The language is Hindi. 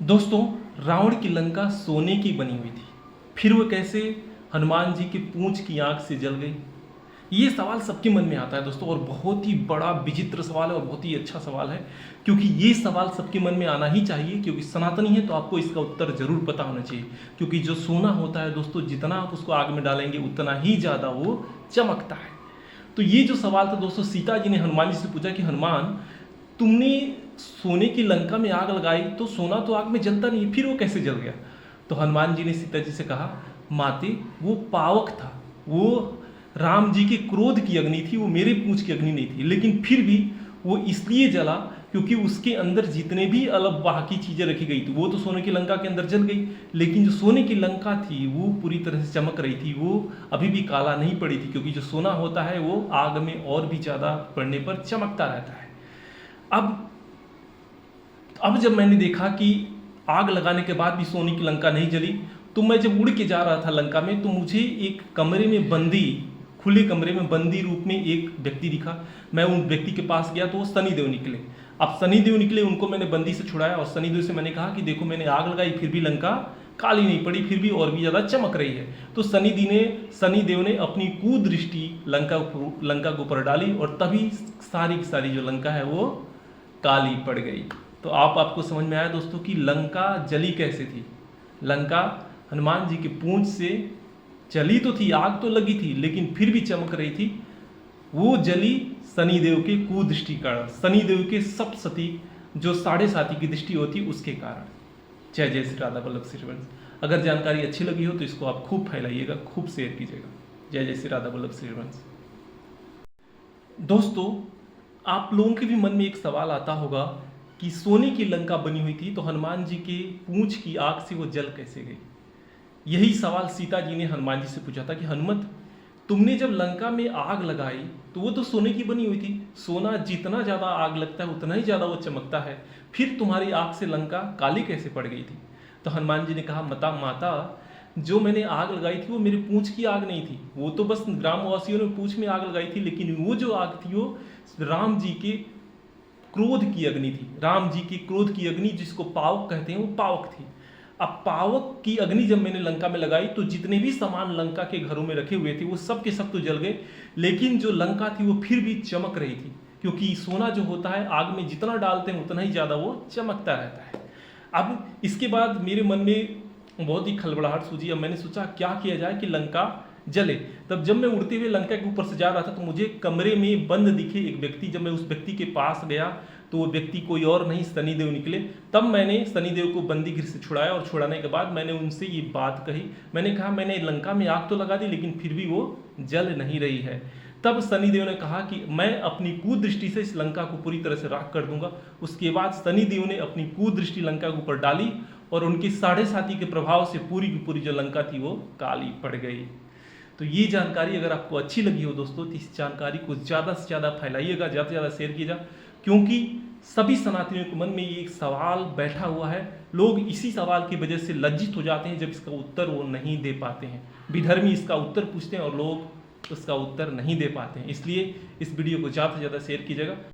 दोस्तों, रावण की लंका सोने की बनी हुई थी, फिर वो कैसे हनुमान जी की पूंछ की आंख से जल गई? ये सवाल सबके मन में आता है दोस्तों, और बहुत ही बड़ा विचित्र सवाल है और बहुत ही अच्छा सवाल है, क्योंकि ये सवाल सबके मन में आना ही चाहिए। क्योंकि सनातनी है तो आपको इसका उत्तर जरूर पता होना चाहिए। क्योंकि जो सोना होता है दोस्तों, जितना आप उसको आग में डालेंगे उतना ही ज़्यादा वो चमकता है। तो ये जो सवाल था दोस्तों, सीता जी ने हनुमान जी से पूछा कि हनुमान, तुमने सोने की लंका में आग लगाई तो सोना तो आग में जलता नहीं, फिर वो कैसे जल गया? तो हनुमान जी ने सीता जी से कहा, माते वो पावक था, वो राम जी के क्रोध की अग्नि थी, वो मेरे पूंछ की अग्नि नहीं थी। लेकिन फिर भी वो इसलिए जला क्योंकि उसके अंदर जितने भी अलग बाकी चीजें रखी गई थी वो तो सोने की लंका के अंदर जल गई, लेकिन जो सोने की लंका थी वो पूरी तरह से चमक रही थी, वो अभी भी काला नहीं पड़ी थी। क्योंकि जो सोना होता है वो आग में और भी ज्यादा पड़ने पर चमकता रहता है। अब जब मैंने देखा कि आग लगाने के बाद भी सोने की लंका नहीं जली, तो मैं जब उड़ के जा रहा था लंका में, तो मुझे एक कमरे में बंदी, खुले कमरे में बंदी रूप में एक व्यक्ति दिखा। मैं उन व्यक्ति के पास गया तो वो शनिदेव निकले। अब शनिदेव निकले, उनको मैंने बंदी से छुड़ाया और शनिदेव से मैंने कहा कि देखो, मैंने आग लगाई फिर भी लंका काली नहीं पड़ी, फिर भी और भी ज़्यादा चमक रही है। तो शनिदेव ने अपनी कुदृष्टि लंका के ऊपर डाली और तभी सारी की सारी जो लंका है वो काली पड़ गई। तो आपको समझ में आया दोस्तों कि लंका जली कैसे थी? लंका हनुमान जी की पूंछ से जली तो थी, आग तो लगी थी, लेकिन फिर भी चमक रही थी। वो जली शनिदेव के कुदृष्टि कारण, शनिदेव के सप्तसती जो साढ़े साती की दृष्टि होती उसके कारण। जय जय श्री राधा वल्लभ श्री वंश। अगर जानकारी अच्छी लगी हो तो इसको आप खूब फैलाइएगा, खूब शेयर कीजिएगा। जय जय श्री राधा वल्लभ श्री वंश। दोस्तों, आप लोगों के भी मन में एक सवाल आता होगा कि सोने की लंका बनी हुई थी तो हनुमान जी के पूंछ की आग से वो जल कैसे गई? यही सवाल सीता जी ने हनुमान जी से पूछा था कि हनुमत, तुमने जब लंका में आग लगाई तो वो तो सोने की बनी हुई थी, सोना जितना ज़्यादा आग लगता है उतना ही ज़्यादा वो चमकता है, फिर तुम्हारी आग से लंका काली कैसे पड़ गई थी? तो हनुमान जी ने कहा, माता, जो मैंने आग लगाई थी वो मेरी पूंछ की आग नहीं थी, वो तो बस ग्रामवासियों ने पूंछ में आग लगाई थी। लेकिन वो जो आग थी वो राम जी के क्रोध की अग्नि थी। राम जी की क्रोध की अग्नि, जिसको पावक कहते हैं, वो पावक थी। अब पावक की अग्नि जब मैंने लंका में लगाई तो जितने भी सामान लंका के घरों में रखे हुए थे वो सब के सब तो जल गए, लेकिन जो लंका थी वो फिर भी चमक रही थी। क्योंकि सोना जो होता है आग में जितना डालते हैं उतना ही ज़्यादा वो चमकता रहता है। अब इसके बाद मेरे मन में बहुत ही खलबलाहट सूझी। अब मैंने सोचा क्या किया जाए कि लंका जले। तब जब मैं उड़ते हुए लंका के ऊपर से जा रहा था तो मुझे कमरे में बंद दिखे एक व्यक्ति। जब मैं उस व्यक्ति के पास गया तो वो व्यक्ति कोई और नहीं, शनिदेव निकले। तब मैंने शनिदेव को बंदी गृह से छुड़ाया और छुड़ाने के बाद मैंने उनसे ये बात कही। मैंने कहा, मैंने लंका में आग तो लगा दी लेकिन फिर भी वो जल नहीं रही है। तब शनिदेव ने कहा कि मैं अपनी कुदृष्टि से इस लंका को पूरी तरह से राख कर दूंगा। उसके बाद शनिदेव ने अपनी कुदृष्टि लंका के ऊपर डाली और उनकी साढ़े साती के प्रभाव से पूरी की पूरी जो लंका थी वो काली पड़ गई। तो ये जानकारी अगर आपको अच्छी लगी हो दोस्तों, तो इस जानकारी को ज़्यादा से ज़्यादा फैलाइएगा, ज़्यादा से ज़्यादा शेयर कीजिएगा। क्योंकि सभी सनातनियों के मन में ये एक सवाल बैठा हुआ है। लोग इसी सवाल की वजह से लज्जित हो जाते हैं जब इसका उत्तर वो नहीं दे पाते हैं। विधर्मी इसका उत्तर पूछते हैं और लोग उसका उत्तर नहीं दे पाते हैं। इसलिए इस वीडियो को ज़्यादा से ज़्यादा शेयर कीजिएगा।